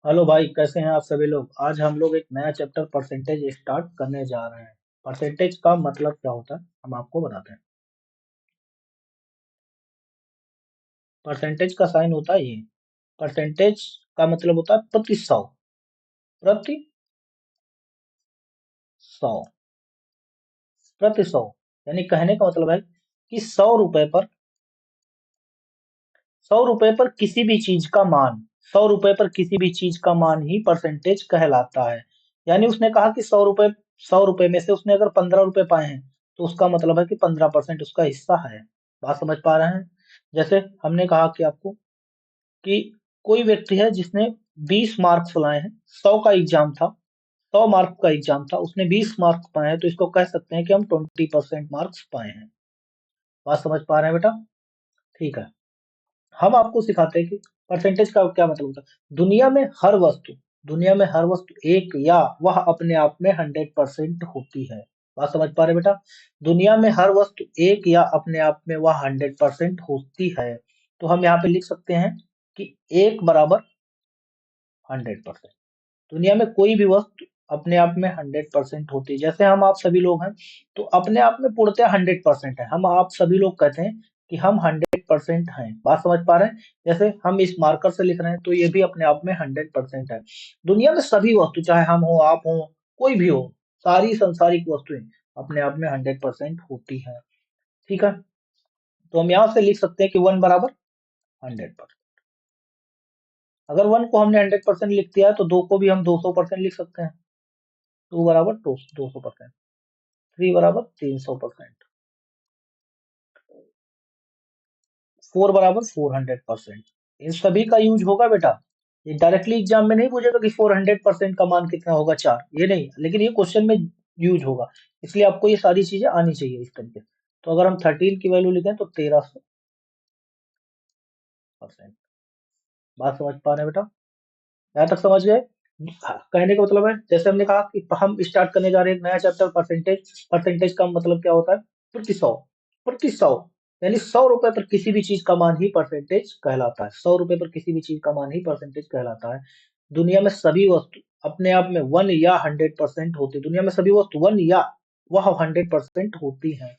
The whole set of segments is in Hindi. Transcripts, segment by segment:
हेलो भाई, कैसे हैं आप सभी लोग। आज हम लोग एक नया चैप्टर परसेंटेज स्टार्ट करने जा रहे हैं। परसेंटेज का मतलब क्या होता है हम आपको बताते हैं। परसेंटेज का साइन होता है ये। परसेंटेज का मतलब होता है प्रति सौ। प्रति सौ। प्रति सौ। यानी कहने का मतलब है कि 100 रुपए पर 100 रुपए पर किसी भी चीज का मान 100 रुपए पर किसी भी चीज का मान ही परसेंटेज कहलाता है। यानी उसने कहा कि 100 रुपए में से उसने अगर 15 रुपए पाए हैं तो उसका मतलब है कि 15% उसका हिस्सा है। बात समझ पा रहे हैं। जैसे हमने कहा कि आपको कि कोई व्यक्ति है जिसने 20 मार्क्स लाए हैं। 100 का एग्जाम था, उसने 20 मार्क्स पाए हैं, तो इसको कह सकते हैं कि हम 20% मार्क्स पाए हैं। बात समझ पा रहे हैं बेटा। ठीक है। हम आपको सिखाते हैं कि परसेंटेज का क्या मतलब होता है। दुनिया में हर वस्तु एक या वह अपने आप में 100% होती है। बात समझ पा रहे हैं बेटा। दुनिया में हर वस्तु एक या अपने आप में वह 100% होती है। तो हम यहाँ पे लिख सकते हैं कि एक बराबर 100%। दुनिया में कोई भी वस्तु अपने आप में 100% होती है। जैसे हम आप सभी लोग हैं, तो अपने आप में पूर्णतः 100% है। हम आप सभी लोग कहते हैं कि हम 100% हैं। बात समझ पा रहे हैं। जैसे हम इस मार्कर से लिख रहे हैं तो ये भी अपने आप में 100% है। दुनिया में सभी वस्तु, चाहे हम हो, आप हो, कोई भी हो, सारी संसारिक वस्तुएं अपने आप में 100% होती है। ठीक है। तो हम यहाँ से लिख सकते हैं कि वन बराबर 100%। अगर वन को हमने 100% लिख दिया है तो दो को भी हम 200% लिख सकते हैं। टू बराबर 200%। थ्री बराबर 300%। फोर बराबर 400%। इन सभी का यूज होगा बेटा। ये डायरेक्टली एग्जाम में नहीं पूछेगा कि 400% का मान कितना होगा, चार, ये नहीं, लेकिन ये क्वेश्चन में यूज होगा। इसलिए आपको ये सारी चीजें आनी चाहिए इस तरीके से। तो अगर हम 13 की वैल्यू लिखें तो 1300%। बात समझ पा रहे हैं बेटा। यहाँ तक समझ गए। हाँ, कहने का मतलब है, जैसे हमने कहा कि हम स्टार्ट करने जा रहे हैं एक नया चैप्टर परसेंटेज। परसेंटेज का मतलब क्या होता है। प्रति सौ। प्रति सौ। यानी 100 रुपए पर किसी भी चीज का मान ही परसेंटेज कहलाता है। 100 रुपए पर किसी भी चीज का मान ही परसेंटेज कहलाता है। दुनिया में सभी वस्तु अपने आप में वन या 100% होती है। दुनिया में सभी वस्तु वन या वह 100% होती है।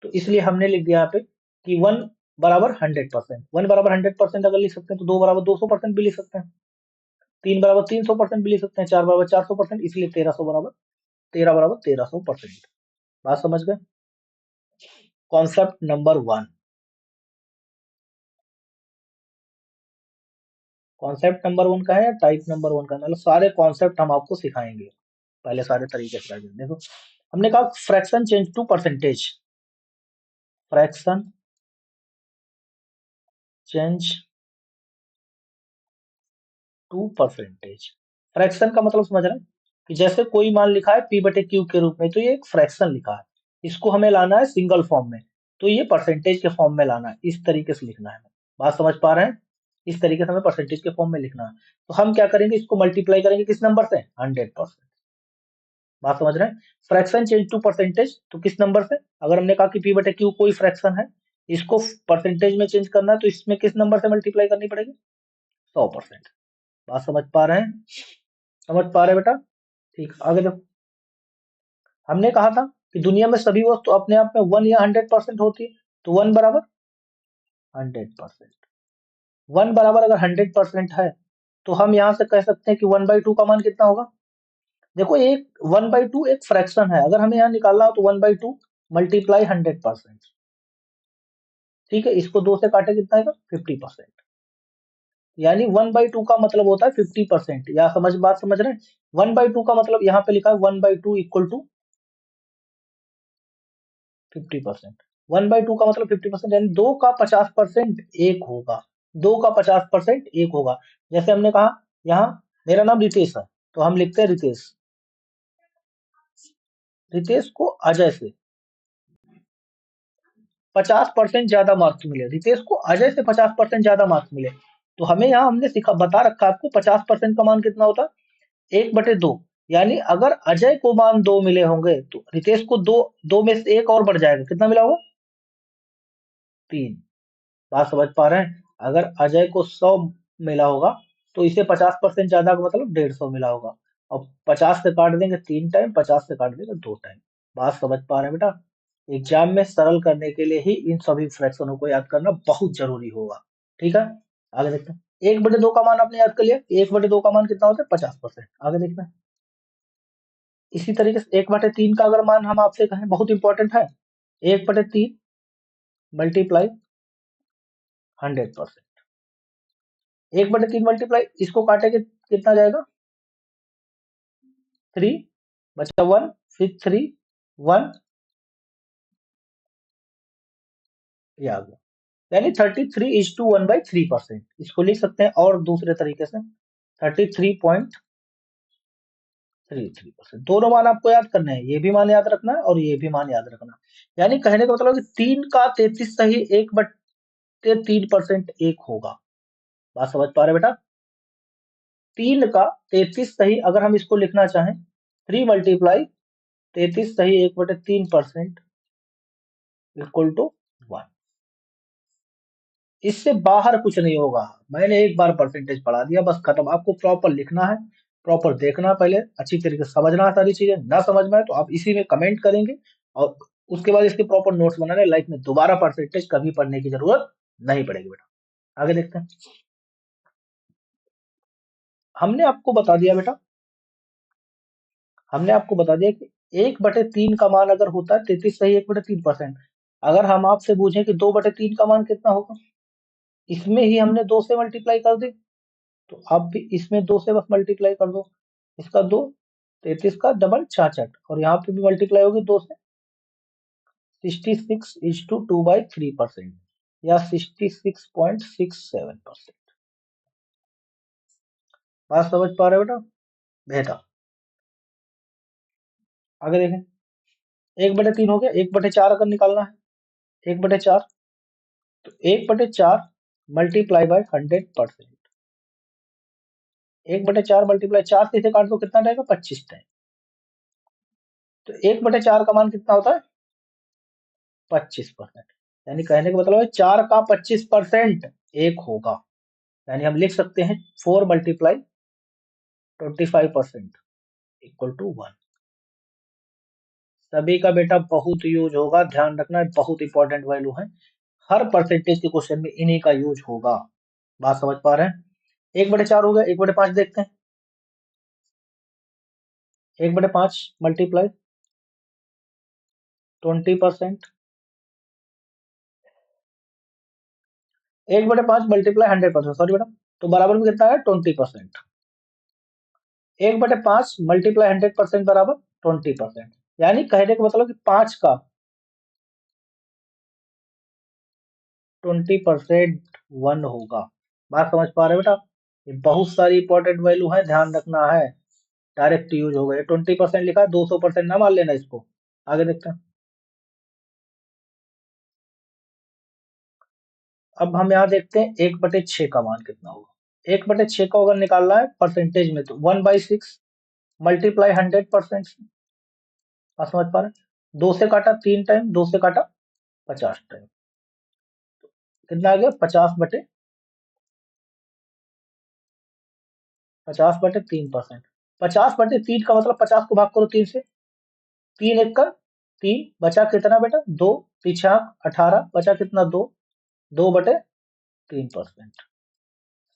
तो इसलिए हमने लिख दिया यहाँ पे कि वन बराबर 100%। वन बराबर 100% अगर लिख सकते हैं तो दो बराबर 200% भी लिख सकते हैं। तीन बराबर 300% भी लिख सकते हैं। चार बराबर 400%, इसलिए 13 बराबर 13%। बात समझ गए। Concept number one. Concept number one का है या टाइप नंबर वन का, मतलब सारे कॉन्सेप्ट हम आपको सिखाएंगे। पहले सारे तरीके सिखाएंगे। देखो, हमने कहा fraction change to percentage. Fraction change to percentage. Fraction का मतलब समझ रहे हैं कि जैसे कोई मान लिखा है पी बटे क्यू के रूप में, तो ये एक फ्रैक्शन लिखा है। इसको हमें लाना है सिंगल फॉर्म में, तो ये परसेंटेज के फॉर्म में लाना है। इस तरीके से लिखना है हमें। बात समझ पा रहे हैं। इस तरीके से हमें परसेंटेज के फॉर्म में लिखना है। तो हम क्या करेंगे, इसको मल्टीप्लाई करेंगे किस नंबर से, 100%। बात समझ रहे हैं। फ्रैक्शन चेंज टू परसेंटेज तो किस नंबर से, अगर हमने कहा कि पी बटे क्यू कोई फ्रैक्शन है, इसको परसेंटेज में चेंज करना है, तो इसमें किस नंबर से मल्टीप्लाई करनी पड़ेगी, 100%। बात समझ पा रहे हैं। समझ पा रहे हैं बेटा। ठीक, आगे देखो। हमने कहा था कि दुनिया में सभी वस्तु अपने आप में वन या 100% होती है। तो वन बराबर 100%। वन बराबर अगर 100% है तो हम यहां से कह सकते हैं कि 1/2 का मान कितना होगा। देखो, एक 1/2 एक फ्रैक्शन है। अगर हमें यहाँ निकालना हो तो 1/2 मल्टीप्लाई 100%। ठीक है, इसको दो से काटे कितना आएगा, 50%। यानी 1/2 का मतलब होता है 50%। या बात समझ रहे हैं। 1/2 का मतलब यहाँ पे लिखा है 1/2 इक्वल टू 50%। 1/2 का मतलब 50%, यानी दो का 50% एक होगा। दो का 50% एक होगा। जैसे हमने कहा, यहाँ मेरा नाम रितेश है, तो हम लिखते हैं रितेश। रितेश को अजय से 50% ज्यादा मार्क्स मिले। रितेश को अजय से 50% ज्यादा मार्क्स मिले। तो हमें यहाँ हमने सिखा बता रखा है आपको 50% का मान कितना होता है, 1/2। यानी अगर अजय को मान 2 मिले होंगे तो रितेश को दो दो में से एक और बढ़ जाएगा, कितना मिला होगा, 3। बात समझ पा रहे हैं। अगर अजय को 100 मिला होगा तो इसे 50% ज्यादा का मतलब 150 मिला होगा। और 50 से काट देंगे 3 टाइम, 50 से काट देंगे 2 टाइम। बात समझ पा रहे हैं बेटा? एग्जाम में सरल करने के लिए ही इन सभी फ्रैक्शनों को याद करना बहुत जरूरी होगा। ठीक है, आगे देखते हैं। 1/2 का मान आपने याद कर लिया। 1/2 का मान कितना होता है? 50%। आगे देखते हैं। इसी तरीके से 1/3 का अगर मान हम आपसे कहें, बहुत इंपॉर्टेंट है। 1/3 मल्टीप्लाई 100%। 1/3 मल्टीप्लाई, इसको काटेंगे कितना जाएगा? 3 बचा 1, फिर 3 1, ये आ गया। यानी 33:1/3%। इसको लिख सकते हैं और दूसरे तरीके से 33.33%। दोनों मान आपको याद करने हैं, ये भी मान याद रखना है और ये भी मान याद रखना है। यानी कहने का मतलब कि 3 का 33 सही 1/3% एक होगा। बात समझ पा रहे बेटा? 3 का 33 सही अगर हम इसको लिखना चाहें, 3 मल्टीप्लाई 33 सही 1/3% इक्वल टू 1। इससे बाहर कुछ नहीं होगा। मैंने एक बार परसेंटेज पढ़ा दिया, बस खत्म। आपको प्रॉपर लिखना है, प्रॉपर देखना, पहले अच्छी तरीके से समझना है सारी चीजें। ना समझ में आए तो आप इसी में कमेंट करेंगे और उसके बाद इसके प्रॉपर नोट्स बनाने। लाइफ में दोबारा परसेंटेज कभी पढ़ने की जरूरत नहीं पड़ेगी बेटा। आगे देखते हैं। हमने आपको बता दिया बेटा, हमने आपको बता दिया कि 1/3 का मान अगर होता है 33 सही 1/3%। अगर हम आपसे पूछें कि 2/3 का मान कितना होगा, इसमें ही हमने 2 से मल्टीप्लाई कर दी, तो आप भी इसमें 2 से बस मल्टीप्लाई कर दो। इसका 2, 33 का डबल 66, और यहाँ पे भी मल्टीप्लाई होगी 2 से। 66:2/3% या 66.67%। बात समझ पा रहे हो बेटा? बेहतर। आगे देखें। 1/3 हो गया। 1/4 अगर निकालना है, 1/4, तो 1/4 मल्टीप्लाई बाय 100%। 1/4 मल्टीप्लाई 4 से इसे काट दो, कितना रहेगा? 25 टाइम। तो 1/4 का मान कितना होता है? 25%। यानी कहने का मतलब है 4 का 25% एक होगा। यानी हम लिख सकते हैं 4 मल्टीप्लाई 25% इक्वल टू 1। सभी का बेटा बहुत यूज होगा, ध्यान रखना, बहुत इंपॉर्टेंट वैल्यू है। हर परसेंटेज के क्वेश्चन में इन्हीं का यूज होगा। बात समझ पा रहे हैं? 1/4 हो गया। 1/5 देखते हैं। 1/5 मल्टीप्लाई 20%। 1/5 मल्टीप्लाई 100%, सॉरी बेटा, तो बराबर में कितना है? 20%। 1/5 मल्टीप्लाई 100% बराबर 20%। यानी कहने का मतलब कि 5 का 20% 1 होगा। बात समझ पा रहे हो बेटा? ये बहुत सारी इंपॉर्टेंट वैल्यू है, ध्यान रखना है। डायरेक्ट यूज होगा। ये 20% लिखा है, 200% ना मान लेना इसको। आगे देखते हैं। अब हम यहाँ देखते हैं 1/6 का मान कितना होगा। 1/6 को अगर निकालना है परसेंटेज में, तो 1/6 मल्टीप्लाई 100%। आप समझ पा रहे हैं? 2 से काटा 3 टाइम, 2 से काटा 50 टाइम, कितना आ गया? 50/3%। 50/3 का मतलब 50 को भाग करो 3 से, 3 1 का 3, बचा कितना बेटा? 2, पीछा 18, बचा कितना? 2, 2/3%।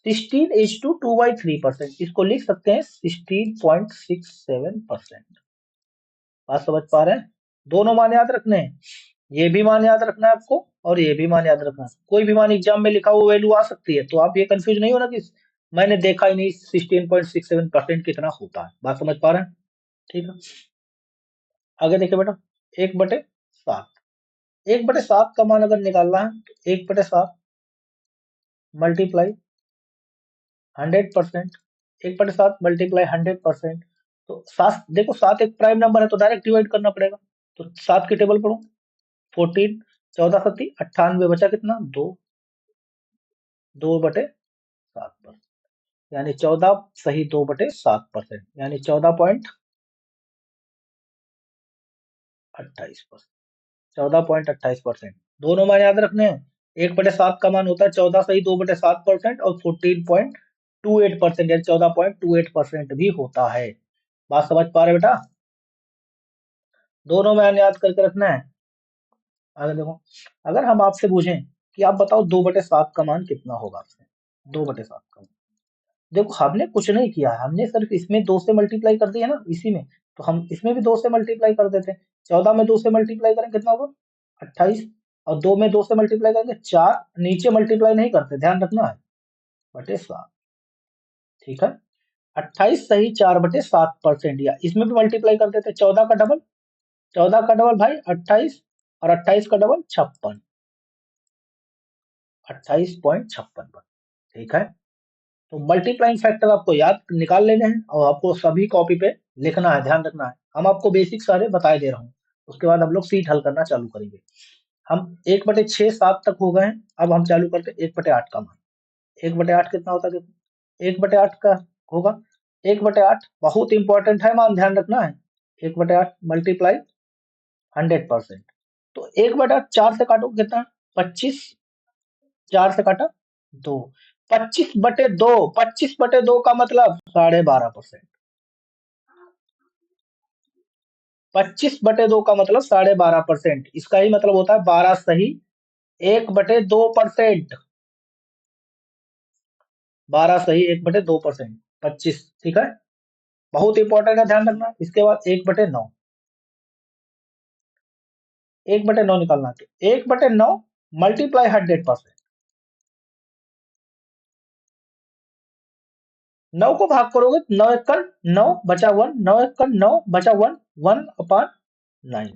16:2/3%, इसको लिख सकते हैं 16.67%। बात समझ पा रहे हैं? दोनों मान याद रखने हैं। ये भी मान याद रखना है आपको और ये भी मान याद रखना है। कोई भी मान एग्जाम में लिखा हुआ वैल्यू आ सकती है, तो आप ये कंफ्यूज नहीं होना कि मैंने देखा ही नहीं 16.67% कितना होता है। बात समझ पा रहे हैं? ठीक है, आगे देखिए बेटा। 1/7, 1/7 का मान अगर निकालना है, तो 1/7 मल्टीप्लाई 100%। 1/7 मल्टीप्लाई 100%, तो 7, देखो 7 एक प्राइम नंबर है तो डायरेक्ट डिवाइड करना पड़ेगा। तो 7 की टेबल पढ़ो। 14, 14 सत्ती 98, बचा कितना? 2, 2/7%। यानी 14 सही 2/7%, यानी 14.28%। 14.28%। दोनों मान याद रखने हैं। 1/7 का मान होता है 14 सही 2/7% और 14.28%। 14.28% यानी 14.28% भी होता है। बात समझ पा रहे बेटा? दोनों में याद करके रखना है। आगे देखो, अगर हम आपसे पूछें कि आप बताओ 2/7 का मान कितना होगा आपसे, 2/7 का मान। देखो हमने कुछ नहीं किया है, हमने सिर्फ इसमें 2 से मल्टीप्लाई कर दिया ना इसी में, तो हम इसमें भी 2 से मल्टीप्लाई कर देते हैं। 14 में 2 से मल्टीप्लाई करें कितना होगा? 28, और 2 में 2 से मल्टीप्लाई करेंगे 4, नीचे मल्टीप्लाई नहीं करते, ध्यान रखना है, बटे 7। ठीक है, 28 सही 4/7%, या इसमें भी मल्टीप्लाई कर देते, 14 का डबल, 14 का डबल भाई 28, और 28 का डबल 56, 28.56 पर। ठीक है, तो मल्टीप्लाइंग फैक्टर आपको याद निकाल लेने हैं और आपको सभी कॉपी पे लिखना है, ध्यान रखना है। हम आपको बेसिक सारे बताए दे रहा हूँ, उसके बाद हम लोग सीट हल करना चालू करेंगे। हम 1/6 7 तक हो गए हैं, अब हम चालू करते हैं 1/8 का मान। 1/8 कितना होता है देखो, 1/8 का होगा 1/8, बहुत इंपॉर्टेंट है मान, ध्यान रखना है। 1/8 मल्टीप्लाई 100%, तो 1/8 4 से काटो कितना, 25, 4 से काटा 2, 25/2, 25/2 का मतलब 12.5%, 25/2 का मतलब 12.5%, इसका ही मतलब होता है 12 सही 1/2%, 12 सही 1/2%, 25। ठीक है, बहुत इंपॉर्टेंट है, ध्यान रखना। इसके बाद 1/9, 1/9 निकालना, तो 1/9 मल्टीप्लाई 100%, 9 को भाग करोगे 9 एकड़ 9 बचा 1, 9 एकड़ 9 बचा 1, 1/9,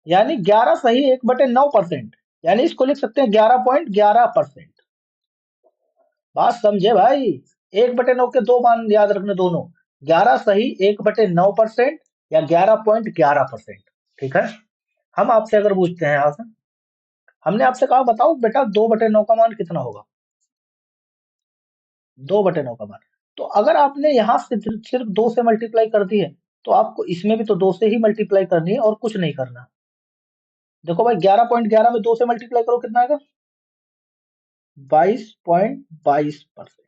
यानी 11 सही 1/9%, यानी इसको लिख सकते हैं 11.11%। बात समझे भाई? 1/9 के दो मान याद रखने दोनों, 11 सही 1/9% या 11.11%। ठीक है, हम आपसे अगर पूछते हैं यहाँ से, हमने आपसे कहा बताओ बेटा 2/9 का मान कितना होगा, 2/9 का मान। तो अगर आपने यहाँ से सिर्फ 2 से मल्टीप्लाई कर दी है, तो आपको इसमें भी तो 2 से ही मल्टीप्लाई करनी है और कुछ नहीं करना। देखो भाई 11.11 में 2 से मल्टीप्लाई करो कितना आएगा, 22.22%,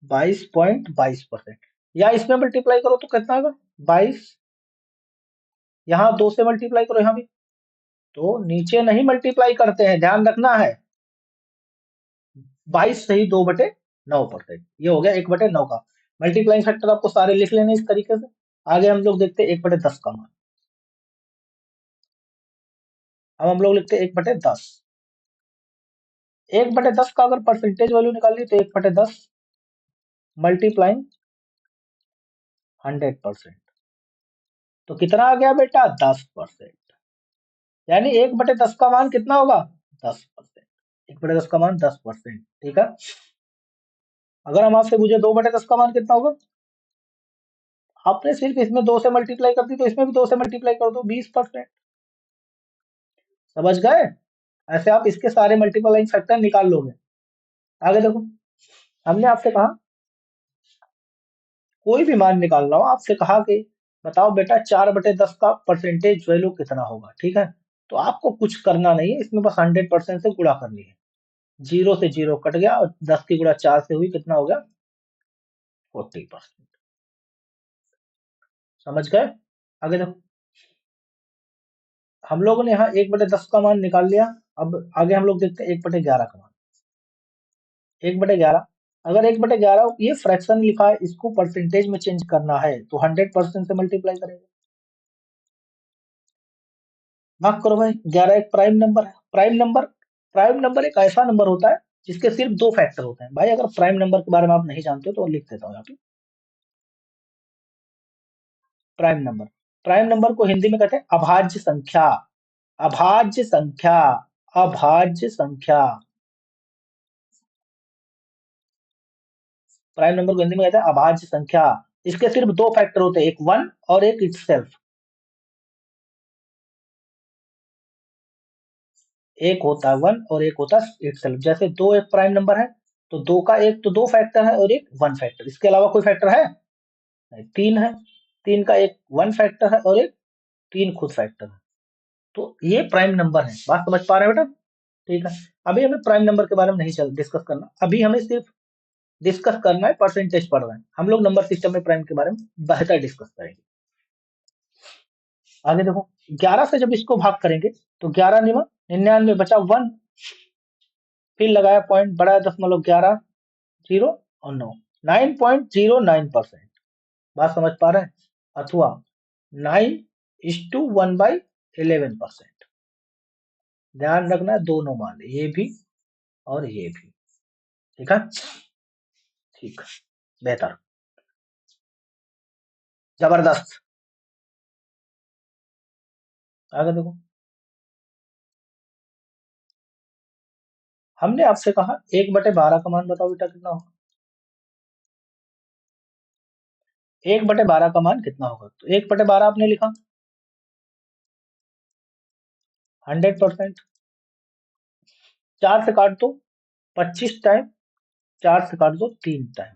22.22%, या इसमें मल्टीप्लाई करो तो कितना आएगा 22, यहाँ 2 से मल्टीप्लाई करो यहाँ भी, तो नीचे नहीं मल्टीप्लाई करते हैं, ध्यान रखना है। 22 सही 2/9%, ये हो गया 1/9 का। मल्टीप्लाइंग फैक्टर आपको सारे लिख लेने इस तरीके से। आगे हम लोग देखते हैं 1/10 का मान। अब हम लोग लिखते हैं 1/10, 1/10 का अगर परसेंटेज वैल्यू निकालिए तो 1/10 मल्टीप्लाइंग 100%, तो कितना आ गया बेटा 10%, यानी 1/10 का मान कितना होगा 10%, 1/10 का मान 10%। ठीक है, अगर हम आपसे पूछे 2/10 का मान कितना होगा, आपने सिर्फ इसमें 2 से मल्टीप्लाई कर दी, तो इसमें भी 2 से मल्टीप्लाई कर दो 20%। समझ गए? ऐसे आप इसके सारे मल्टीप्लाइंग फैक्टर निकाल लोगे। आगे देखो, हमने आपसे कहा कोई भी मान निकालना हो, आपसे कहा कि बताओ बेटा 4/10 का परसेंटेज वैल्यू कितना होगा। ठीक है, तो आपको कुछ करना नहीं है, इसमें बस 100% से गुणा करनी है। 0 से 0 कट गया और 10 की गुणा 4 से हुई, कितना हो गया 40%। समझ गए? आगे देखो, हम लोगों ने यहाँ 1/10 का मान निकाल लिया। अब आगे हम लोग देखते हैं 1/11 का मान। 1/11, अगर 1/11 ये फ्रैक्शन लिखा है, इसको परसेंटेज में चेंज करना है तो 100% से मल्टीप्लाई करेंगे। भाग करो भाई, 11 एक प्राइम नंबर है। प्राइम नंबर एक ऐसा नंबर होता है जिसके सिर्फ 2 फैक्टर होते हैं। भाई अगर प्राइम नंबर के बारे में आप नहीं जानते हो तो लिख देता हूँ यहाँ पे। प्राइम नंबर, प्राइम नंबर को हिंदी में कहते हैं अभाज्य संख्या, अभाज्य संख्या, अभाज्य संख्या। प्राइम नंबर को हिंदी में कहते हैं अभाज्य संख्या। इसके सिर्फ 2 फैक्टर होते हैं, एक 1 और एक इटसेल्फ। एक होता है 1 और एक होता है इटसेल्फ। जैसे 2 एक प्राइम नंबर है, तो 2 का एक तो 2 फैक्टर है और एक 1 फैक्टर, इसके अलावा कोई फैक्टर है नहीं, 3 है। 3 का एक 1 फैक्टर है और एक 3 खुद फैक्टर है। तो ये प्राइम नंबर है। बात समझ पा रहे हैं बेटा? ठीक है, अभी हमें प्राइम नंबर के बारे में नहीं चल डिस्कस करना, अभी हमें सिर्फ डिस्कस करना है परसेंटेज पढ़ रहे हैं हम लोग, नंबर सिस्टम में प्राइम के बारे में बेहतर डिस्कस करेंगे। आगे देखो, 11 से जब इसको भाग करेंगे तो 11 निमा 99 बचा 1, फिर लगाया पॉइंट, बड़ा दशमलव 11, 0 और 9, 9.09%। बात समझ पा रहे हैं? अथवा 9:1/11%। ध्यान रखना है, दोनों मान ये भी और ये भी। ठीक है, ठीक, बेहतर, जबरदस्त। आगे देखो, हमने आपसे कहा 1/12 का मान बताओ बेटा कितना होगा। 1/12 का मान कितना होगा, तो 1/12 आपने लिखा 100%। 4 से काट दो 25 टाइम, 4 से काट दो 3 टाइम,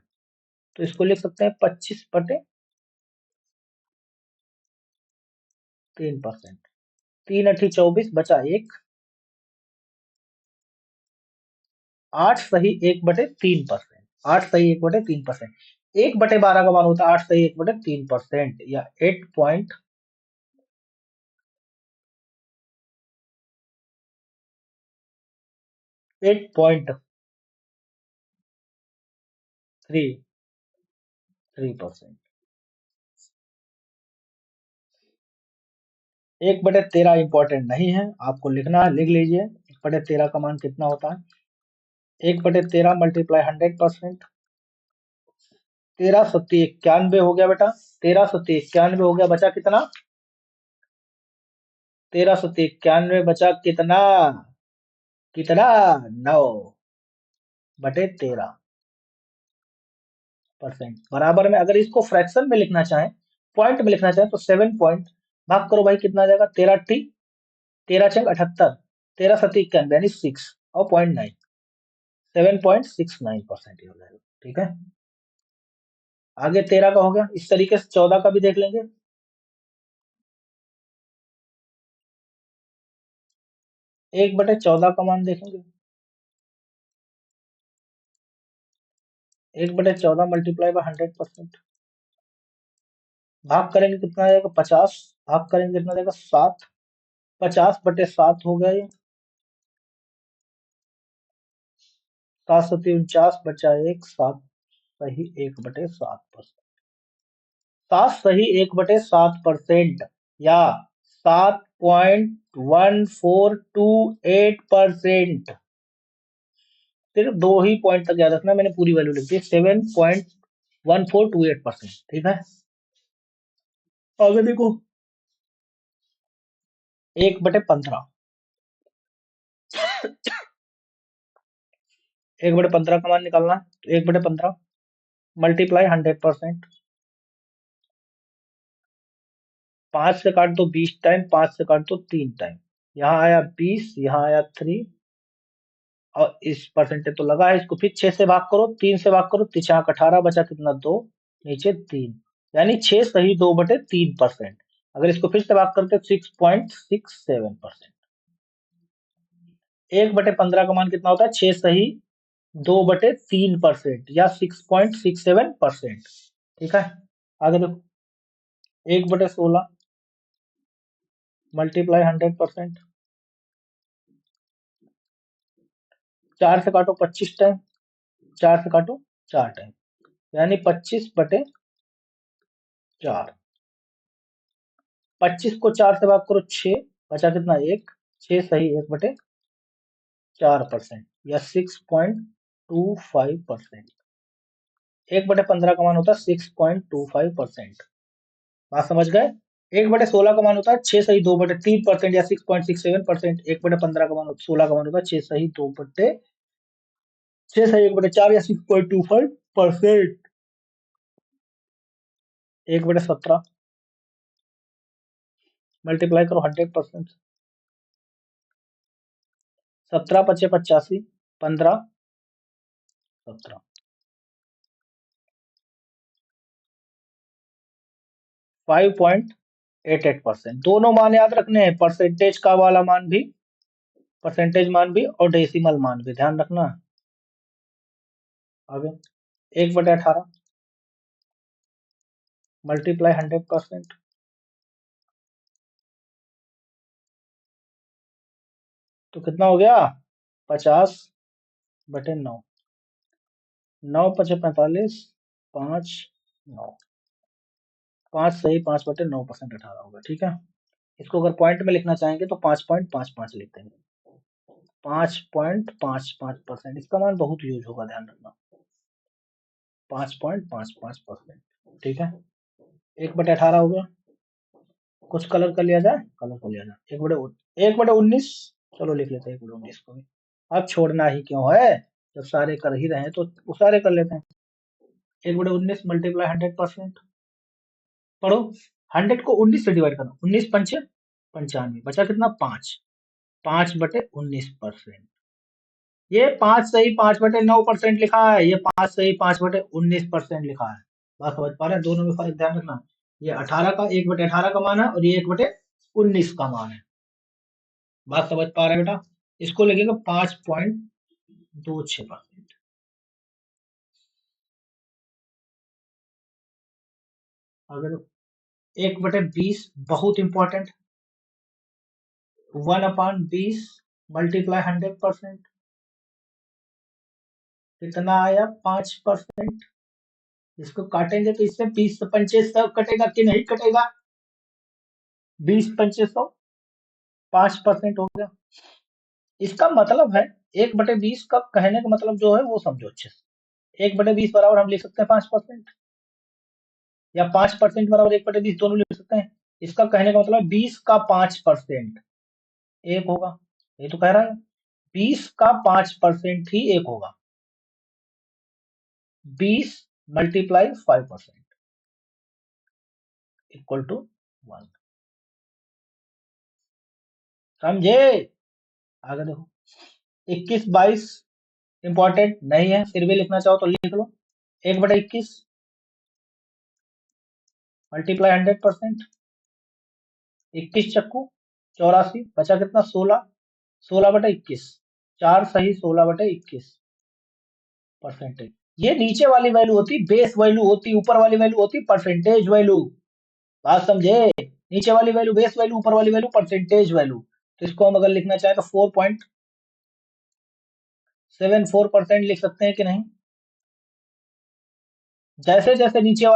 तो इसको लिख सकते हैं 25/3%। 3×8 = 24, बचा 1, 8 सही 1/3%। 8 सही 1/3%। 1/12 का मान होता है 8 सही 1/3%, या 8.33%। 1/13 इंपॉर्टेंट नहीं है, आपको लिखना है, लिख लीजिए 1/13 का मान कितना होता है। 1/13 मल्टीप्लाई 100%, 13×7=91 हो गया बेटा, 13×7=91 हो गया, बचा कितना, 13×7=91 बचा कितना, कितना, 9/13%। बराबर में अगर इसको फ्रैक्शन में लिखना चाहें, पॉइंट में लिखना चाहें, तो 7 पॉइंट भाग करो भाई, कितना आ जाएगा, 13×6 = 78, 13×7=91 यानी 6 और 0.9, 7.69% हो जाएगा। ठीक है, आगे 13 का हो गया, इस तरीके से 14 का भी देख लेंगे। 1/14 का मान देखेंगे, 1/14 मल्टीप्लाई बाय 100%, भाग करेंगे कितना आ जाएगा, 50, भाग करेंगे कितना आ जाएगा, 7, 50/7 हो गया ये, 7×7=49, बचा 1, 7 सही 1/7%। 7 सही 1/7%, या 7.1428%। सिर्फ दो ही पॉइंट तक याद रखना, मैंने पूरी वैल्यू लिख दी, 7.1428%। ठीक है, आगे देखो, 1/15, 1/15 का मान निकालना है, तो 1/15 मल्टीप्लाई 100%, 5 से काट दो 20 टाइम, 5 से काट दो 3 टाइम, यहाँ आया 20, यहाँ आया 3, और इस परसेंटेज तो लगा है, इसको फिर 6 से भाग करो, 3 से भाग करो, 3×8=18, बचा कितना, 2, नीचे 3, यानी 6 सही 2/3%। अगर इसको फिर से भाग करते 6.67%। 1/15 का मान कितना होता है, 6 सही 2/3%, या 6.67%। ठीक है, आगे देखो, 1/16 मल्टीप्लाई 100%, 4 से काटो 25 टाइम, 4 से काटो 4 टाइम, यानी 25/4। 25 को 4 से भाग करो 6, बचा कितना, 1, 6 सही 1/4%, या 6.25%। 1/15 का मान होता है 6.25%। बात समझ गए? 1/16 का मान होता है 6 सही 2/3%, या 6.67%। 1/15 का मान 16 का मान होता है 6 सही 1/4, या 6.25%। 1/17 मल्टीप्लाई करो 100%, 17×5=85, 15, 17, 5.88%। दोनों मान याद रखने हैं, परसेंटेज का वाला मान भी परसेंटेज मान भी और डेसिमल मान भी ध्यान रखना। आगे 1/18 मल्टीप्लाई 100%, तो कितना हो गया 50/9, 9×5 = 45, 5 9, 5 सही 5/9% 18 होगा। ठीक है, इसको अगर पॉइंट में लिखना चाहेंगे तो 5.55 लिख देंगे। 5.55%, इसका मान बहुत यूज होगा, ध्यान रखना 5.55%। ठीक है, 1/18 हो गया। कुछ कलर कर लिया जाए, कलर कर लिया जाए 1/19, चलो लिख लेते हैं 1/19 को भी। अब छोड़ना ही क्यों है, जब सारे कर ही रहे हैं तो वो सारे कर लेते हैं। 1/19 मल्टीप्लाई 100%, पढ़ो 100 को 19 से डिवाइड करो, 19×5 = 95, बचा कितना 5, 5/19%। ये 5 सही 5/9% लिखा है, ये 5 सही 5/19% लिखा है। बात समझ पा रहे हैं, दोनों में फर्क ध्यान रखना। ये 18 का 1/18 का मान है और ये 1/19 का मान है। बात समझ पा रहे हैं बेटा, इसको लिखेंगे 5.26%। अगर 1/20 बहुत इंपॉर्टेंट, 1/20 मल्टीप्लाई 100%, कितना आया 5%। इसको काटेंगे तो इससे 20×5 कटेगा कि नहीं कटेगा, 20×5 5% हो गया। इसका मतलब है 1/20 का कहने का मतलब जो है वो समझो अच्छे से। 1/20 बराबर हम लिख सकते हैं 5%, या 5% बराबर 1/20, दोनों लिख सकते हैं। इसका कहने का मतलब 20 का 5% 1 होगा, ये तो कह रहा है 20 का 5% ही 1 होगा। 20 मल्टीप्लाई 5% इक्वल टू 1। समझे, आगे देखो 21/22 इंपॉर्टेंट नहीं है, फिर भी लिखना चाहो तो लिख लो। 1/21 मल्टीप्लाई 100%, 21 चक्कू 84, बचा कितना 16, 16/21, 4 सही 16/21 परसेंटेज। ये नीचे वाली वैल्यू होती बेस वैल्यू होती, ऊपर वाली वैल्यू होती परसेंटेज वैल्यू। बात समझे, नीचे वाली वैल्यू बेस वैल्यू, ऊपर वाली वैल्यू परसेंटेज वैल्यू। तो इसको हम अगर लिखना चाहे तो 4.74% लिख सकते हैं कि नहीं। जैसे जैसे नीचे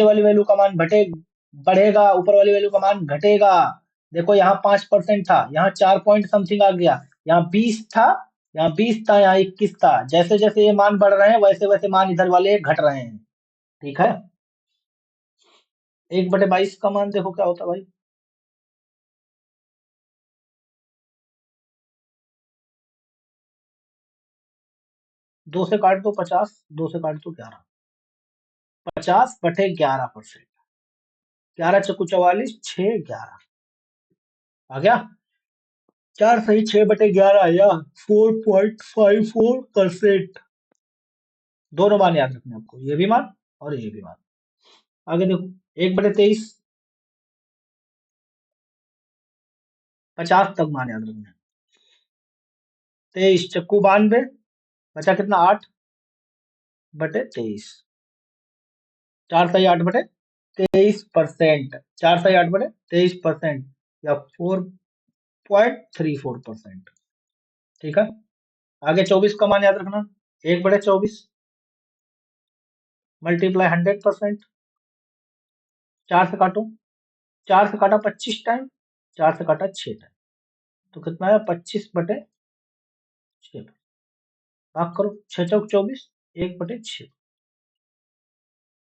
वाली वैल्यू का मान बढ़ेगा, ऊपर वाली वैल्यू का मान घटेगा। देखो यहाँ 5% था, यहाँ 4 पॉइंट समथिंग आ गया, यहाँ 20 था, यहाँ 20 था, यहाँ 21 था। जैसे जैसे ये मान बढ़ रहे हैं वैसे वैसे मान इधर वाले घट रहे हैं। ठीक है, 1/22 का मान देखो क्या होता है भाई, 2 से काट दो 50, 2 से काट दो 11, 50/11%, 11 चक्कू 44, 6 11 आ गया। 4 सही 6/11 आया, 4.54%। दोनों मान याद रखने आपको, ये भी मान और ये भी मान। आगे देखो 1/23, 50 तक मान याद रखना। 23 चक्कू 92, बचा कितना 8/23, 4 सही 8/23%, 4 सही 8/23% या 4.34%। ठीक है, आगे 24 का मान याद रखना, 1/24 मल्टीप्लाई 100%, 4 से काटो, 4 से काटा 25 टाइम, 4 से काटा 6 टाइम, तो कितना है 25/6। भाग करो 6 चौक 24, 1/6,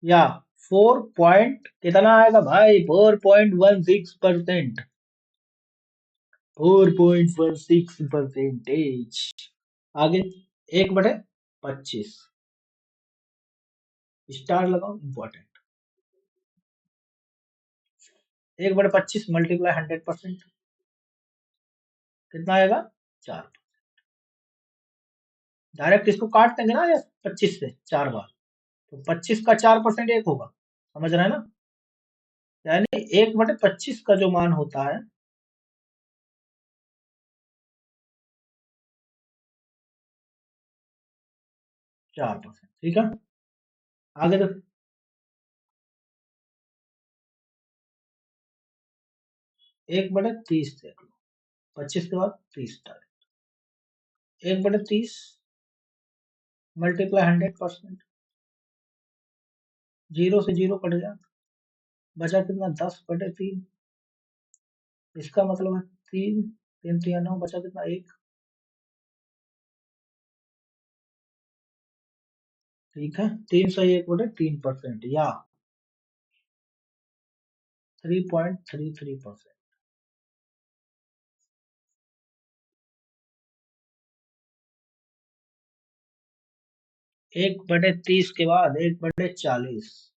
या 4 पॉइंट कितना आएगा भाई 4.16%, 4.16%। आगे 1/25, स्टार लगाओ इंपॉर्टेंट। 1/25 मल्टीप्लाई 100%, कितना आएगा 4। डायरेक्ट इसको काट देंगे ना, या 25 से 4 बार, तो 25 का 4% 1 होगा, समझ रहे हैं ना। यानी 1/25 का जो मान होता है 4%। ठीक है, आगे तो 1/30 देख लो, 25 के बाद 30 डाल, 1/30 मल्टीप्लाई 100%, 0 से 0 कट गया, बचा कितना 10/3। इसका मतलब है 3 3 3 9, बचा कितना 1। ठीक है, 301/3% या 3.33%। 1/30 के बाद 1/40,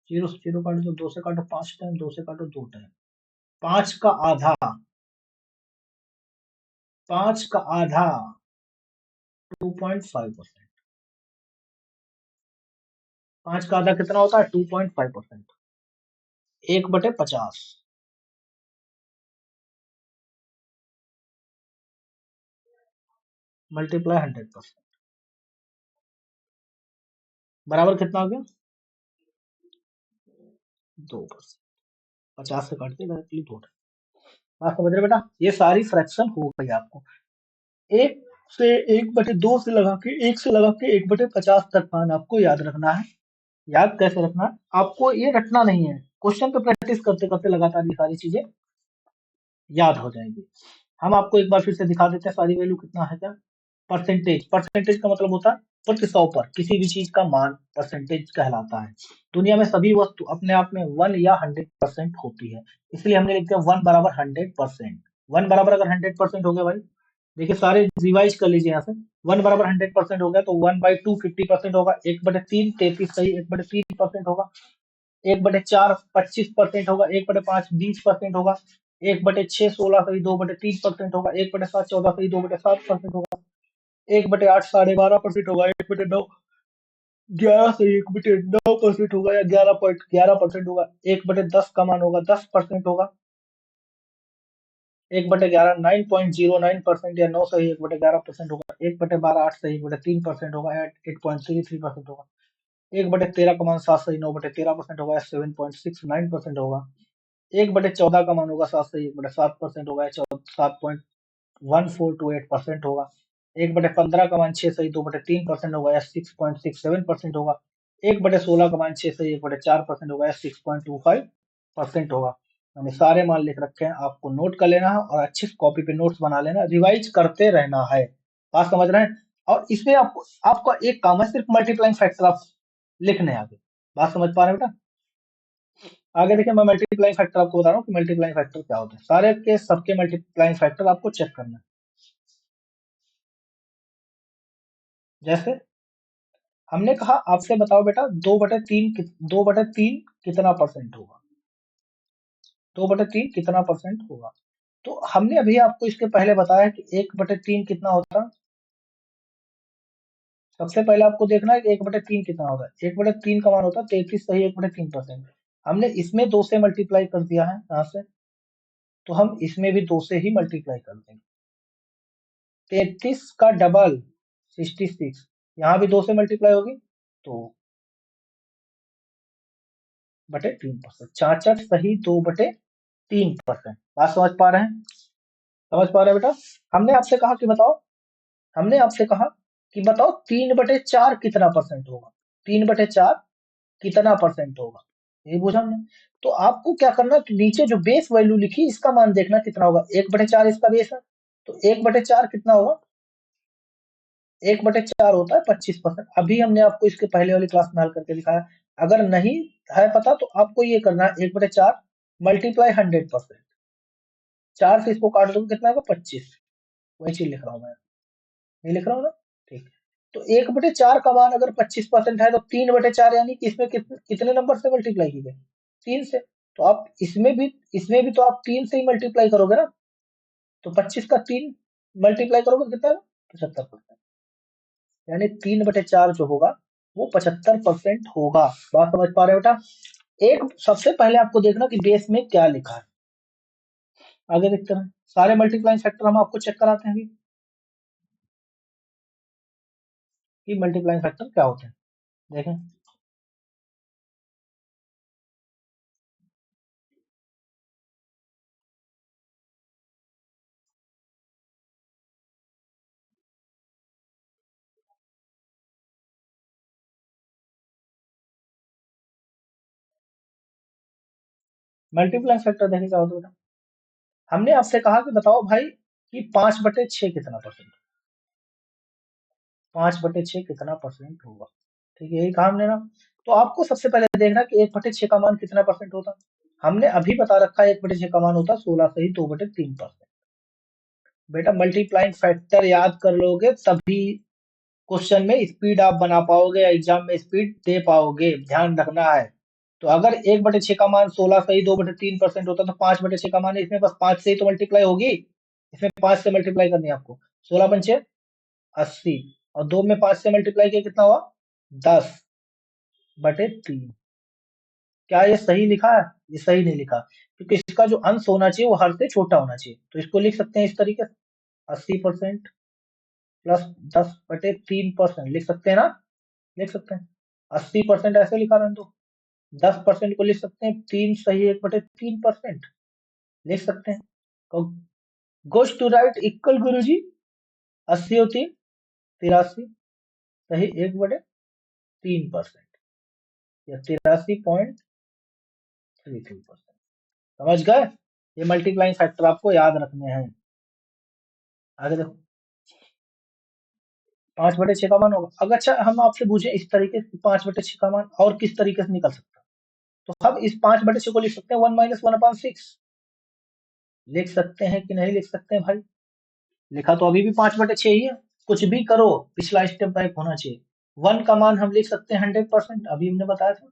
0 से 0 काटो तो 2 से काटो 5 टाइम, 2 से काटो 2 टाइम, 5 का आधा, 5 का आधा 2.5%। 5 का आधा कितना होता है 2.5%। 1/50 मल्टीप्लाई 100%, बराबर कितना हो गया 2%। 50 से काट के डायरेक्टली 2। बात समझ रहे बेटा, ये सारी फ्रैक्शन हो गई आपको। एक से 1/2 से लगा के 1 से लगा के 1/50 तक मान आपको याद रखना है। याद कैसे रखना है, आपको ये रटना नहीं है, क्वेश्चन पे प्रैक्टिस करते करते लगातार ये सारी चीजें याद हो जाएंगी। हम आपको एक बार फिर से दिखा देते हैं सारी वैल्यू कितना है क्या। परसेंटेज, परसेंटेज का मतलब होता है प्रति 100 पर किसी भी चीज का मान परसेंटेज कहलाता है। दुनिया में सभी वस्तु अपने आप में 1 या 100% होती है, इसलिए हमने लिख दिया 1 बराबर 100%। 1 बराबर अगर 100% हो गया भाई, देखिए सारे रिवाइज कर लीजिए यहाँ से। 1 बराबर 100% हो गया तो 1/2 50% होगा, 1/3 33 सही 1/3% होगा, 1/4 25% होगा, 1/5 20% होगा, 1/6 16 सही 2/3% होगा, 1/7 14 सही 2/7% होगा, 1/8 12.5% होगा, 1/9 11 सही 1/9% होगा या 11.11% होगा, 1/10 का मान होगा 10% होगा, 1/11 9.09% या 9 सही 1/11% होगा, 1/12 8 सही 1/3% होगा या 8.33% होगा, 1/13 का मान 7 सही 9/13% होगा या 7.69% होगा, 1/14 का मान होगा 7 सही 1/7% होगा या 7.1428% होगा, 1/15 का मान 6 सही 2/3% होगा या 6.67% होगा, 1/16 का मान 6 सही 1/4% होगा या 6.25% होगा। मैंने सारे मान लिख रखे हैं, आपको नोट कर लेना है और अच्छे से कॉपी पे नोट्स बना लेना, रिवाइज करते रहना है। बात समझ रहे हैं, और इसमें आपको आपका एक काम है सिर्फ मल्टीप्लाइंग फैक्टर आप लिखने आगे। बात समझ पा रहे हैं बेटा, आगे देखिए मैं मल्टीप्लाइंग फैक्टर आपको बता रहा हूँ कि मल्टीप्लाइंग फैक्टर क्या होता है, सारे के सबके मल्टीप्लाइंग फैक्टर आपको चेक करना है। जैसे हमने कहा आपसे बताओ बेटा 2/3 2/3 कितना परसेंट होगा, 2/3 कितना परसेंट होगा। तो हमने अभी आपको इसके पहले बताया कि 1/3 कितना होता है। सबसे पहले आपको देखना है कि 1/3 कितना होता है, 1/3 का मान होता है 33 सही 1/3%। हमने इसमें 2 से मल्टीप्लाई कर दिया है यहाँ से, तो हम इसमें भी 2 से ही मल्टीप्लाई कर देंगे। 33 का डबल 66, यहाँ भी 2 से मल्टीप्लाई होगी तो 3%, 66 सही 2/3%। बात समझ पा रहे हैं, समझ पा रहे हैं बेटा। हमने आपसे कहा कि बताओ, हमने आपसे कहा कि बताओ 3/4 कितना परसेंट होगा, 3/4 कितना परसेंट होगा, ये पूछा हमने। तो आपको क्या करना है कि नीचे जो बेस वैल्यू लिखी इसका मान देखना कितना होगा, 1/4 इसका बेस है, तो 1/4 कितना होगा, 1/4 होता है 25%। अभी हमने आपको इसके पहले वाली क्लास में हल करके दिखाया। अगर नहीं है पता तो आपको ये करना है 1/4 मल्टीप्लाई 100%, 4 से इसको काट दो कितना होगा 25। वही चीज लिख रहा हूँ मैं, नहीं लिख रहा हूँ ना, ठीक है। तो 1/4 का मान अगर 25% है तो 3/4 यानी कि इसमें कितने नंबर से मल्टीप्लाई की गई, 3 से। तो आप इसमें भी तो आप 3 से ही मल्टीप्लाई करोगे ना, तो 25 का 3 मल्टीप्लाई करोगे तो कितना 75%, यानी 3/4 जो होगा वो 75% होगा। बात समझ पा रहे हो बेटा। एक सबसे पहले आपको देखना कि बेस में क्या लिखा है। आगे देखते हैं, सारे मल्टीप्लाइंग फैक्टर हम आपको चेक कराते हैं कि मल्टीप्लाइंग फैक्टर क्या होते हैं। देखें, मल्टीप्लाइंग फैक्टर देखें क्या होता है। हमने आपसे कहा कि बताओ भाई कि 5/6 कितना परसेंट, 5/6 कितना परसेंट होगा। ठीक है, यही कहा हमने ना। तो आपको सबसे पहले देखना कि 1/6 का मान कितना परसेंट होता। हमने अभी बता रखा है 1/6 का मान होता 16 से ही 2/3%। बेटा मल्टीप्लाइंग फैक्टर याद कर लोगे तभी क्वेश्चन में स्पीड आप बना पाओगे, एग्जाम में स्पीड दे पाओगे, ध्यान रखना है। तो अगर 1/6 का मान 16 से ही 2/3% होता तो 5/6 का मान है, इसमें बस 5 से ही तो मल्टीप्लाई होगी, इसमें 5 से मल्टीप्लाई करनी है आपको। 16×5 80, और 2 में 5 से मल्टीप्लाई किया कितना हुआ 10/3। क्या ये सही लिखा है? ये सही नहीं लिखा, क्योंकि इसका जो अंश होना चाहिए वो हर से छोटा होना चाहिए। तो इसको लिख सकते हैं इस तरीके से, 80% प्लस 10/3% लिख सकते हैं ना, लिख सकते हैं। 80% ऐसे लिखा रहने दो, 10% को लिख सकते हैं 3 सही 1/3% लिख सकते हैं। तो गोज टू राइट इक्वल गुरु जी, 80 और 3 83 सही 1/3%, या 83.33%। समझ गए? ये मल्टीप्लाइंग फैक्टर आपको याद रखने हैं। आगे देखो, 5/6 का मान होगा। अगर अच्छा हम आपसे पूछे इस तरीके से 5/6 का मान और किस तरीके से निकल सकता है, तो हम इस 5/6 को लिख सकते हैं 1 - 1/6। लिख सकते हैं कि नहीं लिख सकते हैं भाई? लिखा तो अभी भी 5/6 ही है। कुछ भी करो, पिछला स्टेप बैक होना चाहिए। 1 का मान हम लिख सकते हैं 100%, अभी हमने बताया था।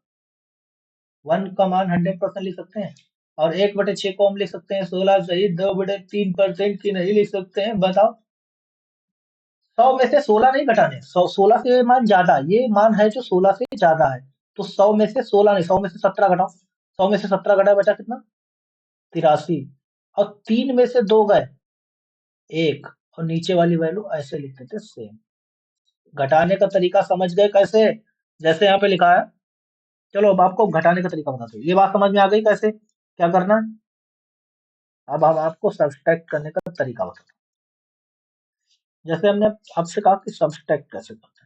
1 का मान 100% लिख सकते हैं। और 1/6 को हम लिख सकते हैं 16 सही 2/3% की नहीं लिख सकते हैं, बताओ। 100 में से 16 नहीं घटाने, 16 से ये मान ज्यादा, ये मान है जो 16 से ज्यादा है। तो 100 में से 16 नहीं, 100 में से 17 घटाओ। 100 में से 17 घटाए बचा कितना? 83। और 3 में से 2 गए 1, और नीचे वाली वैल्यू ऐसे लिख देते सेम। घटाने का तरीका समझ गए कैसे? जैसे यहाँ पे लिखा है। चलो अब आपको घटाने का तरीका बताते हैं। ये बात समझ में आ गई कैसे क्या करना है? अब हम आपको सब्सट्रैक्ट करने का तरीका बताते हैं। जैसे हमने आपसे कहा कि सब्सट्रैक्ट कैसे करते हैं।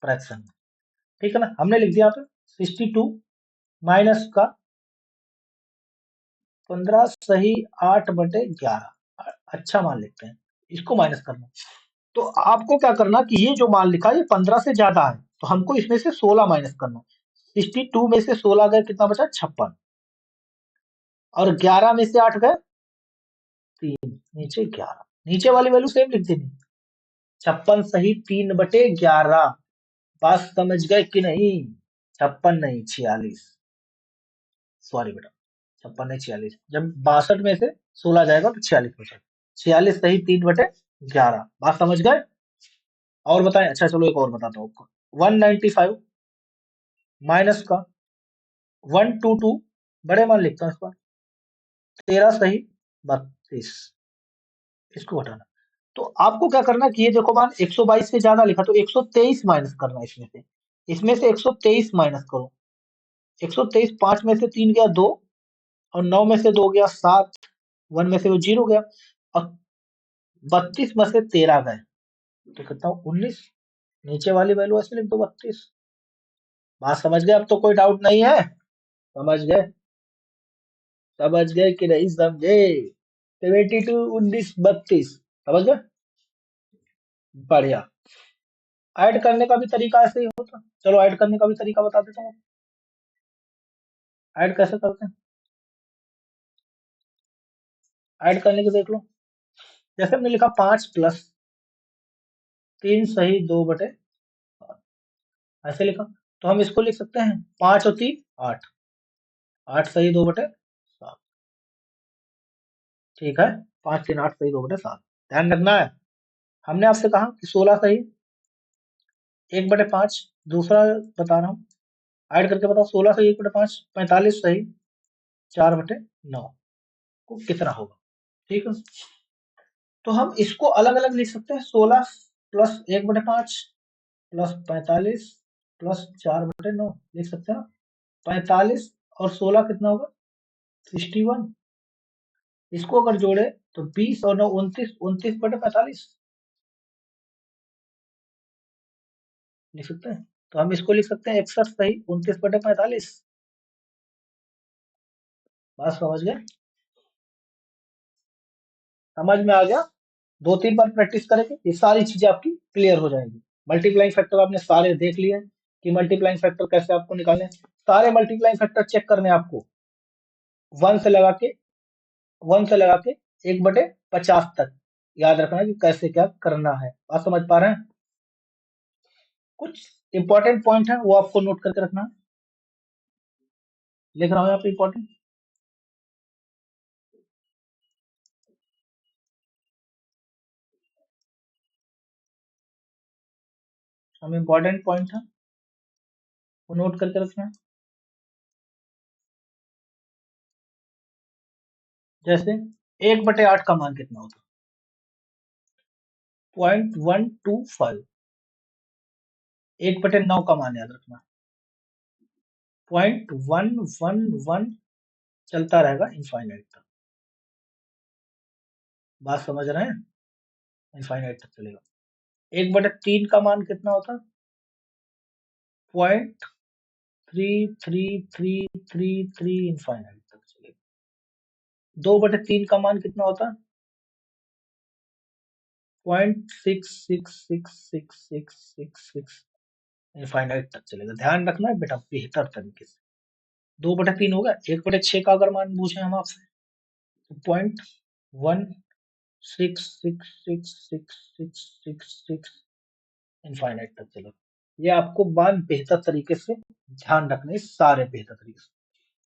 फ्रैक्शन, ठीक है ना, हमने लिख दिया यहाँ पे 62 माइनस का 15 सही 8/11। अच्छा मान लिखते हैं, इसको माइनस करना। तो आपको क्या करना कि ये जो मान लिखा है ये 15 से ज्यादा है, तो हमको इसमें से 16 माइनस करना। 62 में से 16 गए कितना बचा 56, और 11 में से 8 गए 3, नीचे 11, नीचे वाली वैल्यू सेम लिख देनी। 56 सही 3/11। बात समझ गए कि नहीं? 56 नहीं 46, सॉरी बेटा, 56 नहीं 46। जब 62 में से 16 जाएगा तो 46 बचा, 46 सही 3/11। बात समझ गए? और बताएं, अच्छा चलो एक और बताता हूँ आपको। 195 माइनस का 122, बड़े मान लिखता हूँ इस बार, 13 सही 32, इसको हटाना। तो आपको क्या करना कि ये देखो मान 122 से ज्यादा लिखा, तो 123 माइनस करना इसमें से। इसमें से 123 माइनस करो। 123, 5 में से 3 गया 2, और 9 में से 2 गया 7, 1 में से वो 0 गया, और 32 में से 13 गए तो कितना 19। नीचे वाली वैल्यू ऐसे लिख दो 32। बात समझ गए? अब तो कोई डाउट नहीं है? समझ गए? समझ गए कि नहीं समझे? 72 19 32, समझ गए? बढ़िया। ऐड करने का भी तरीका ऐसे ही होता। चलो ऐड करने का भी तरीका बता देता हूँ। ऐड कैसे करते हैं? ऐड करने के देख लो। जैसे हमने लिखा 5 + 3 सही 2/7, ऐसे लिखा। तो हम इसको लिख सकते हैं 5 और 3 8, 8 सही 2/7। ठीक है, 5 3 8 सही 2/7। ध्यान रखना है। हमने आपसे कहा कि 16 सही 1/5। दूसरा बता रहा हूँ, ऐड करके बताओ। 16 से 1/5 45 सही, 4/9 को कितना होगा। ठीक है, तो हम इसको अलग अलग लिख सकते हैं। 16 प्लस 1/5 प्लस 45 प्लस 4/9 लिख सकते हैं। 45 और 16 कितना होगा, 61। इसको अगर जोड़े तो 20 और 9 29, 29/45 लिख सकते हैं। तो हम इसको लिख सकते हैं 61 सही, 29/45। बात समझ गए, समझ में आ गया। 2-3 बार प्रैक्टिस करेंगे, ये सारी चीजें आपकी क्लियर हो जाएंगी। मल्टीप्लाइंग फैक्टर आपने सारे देख लिए हैं कि मल्टीप्लाइंग फैक्टर कैसे आपको निकालने हैं। सारे मल्टीप्लाइंग फैक्टर चेक करने हैं आपको, 1 से लगा के 1/50 तक याद रखना है कि कैसे क्या करना है। आप समझ पा रहे हैं। कुछ इंपॉर्टेंट पॉइंट है वो आपको नोट करके रखना है। लिख रहा हूं यहाँ पे इंपॉर्टेंट। हम इंपॉर्टेंट पॉइंट है वो नोट करके रखना है। जैसे 1/8 का मान कितना होता है, 0.125। 1/9 का मान याद रखना, 0.111 चलता रहेगा इनफाइनाइट तक। बात समझ रहे हैं, इनफाइनाइट तक चलेगा। 1/3 का मान कितना होता है, 0.3333 इनफाइनाइट तक चलेगा। 2/3 का मान कितना होता है, 0.666666 इनफाइनाइट तक चलेगा। ध्यान रखना है बेटा बेहतर तरीके से। 2/3 हो गया। 1/6 का अगर मान पूछे हम आपसे तो 0.16666666 इनफाइनाइट तक चलेगा। ये आपको मान बेहतर तरीके से ध्यान रखने, सारे बेहतर तरीके से।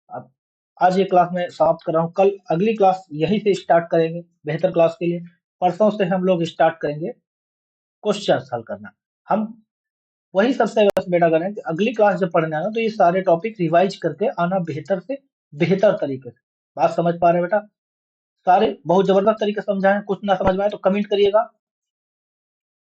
अब आज ये क्लास में समाप्त कर रहा हूँ। कल अगली क्लास यहीं से स्टार्ट करेंगे बेहतर क्लास के लिए। परसों से हम लोग स्टार्ट करेंगे क्वेश्चन हल करना। हम वही सबसे बस बेटा करें कि अगली क्लास जब पढ़ने आना तो ये सारे टॉपिक रिवाइज करके आना बेहतर से बेहतर तरीके से। बात समझ पा रहे हैं बेटा, सारे बहुत जबरदस्त तरीके से समझाएं। कुछ ना समझ में आए तो कमेंट करिएगा।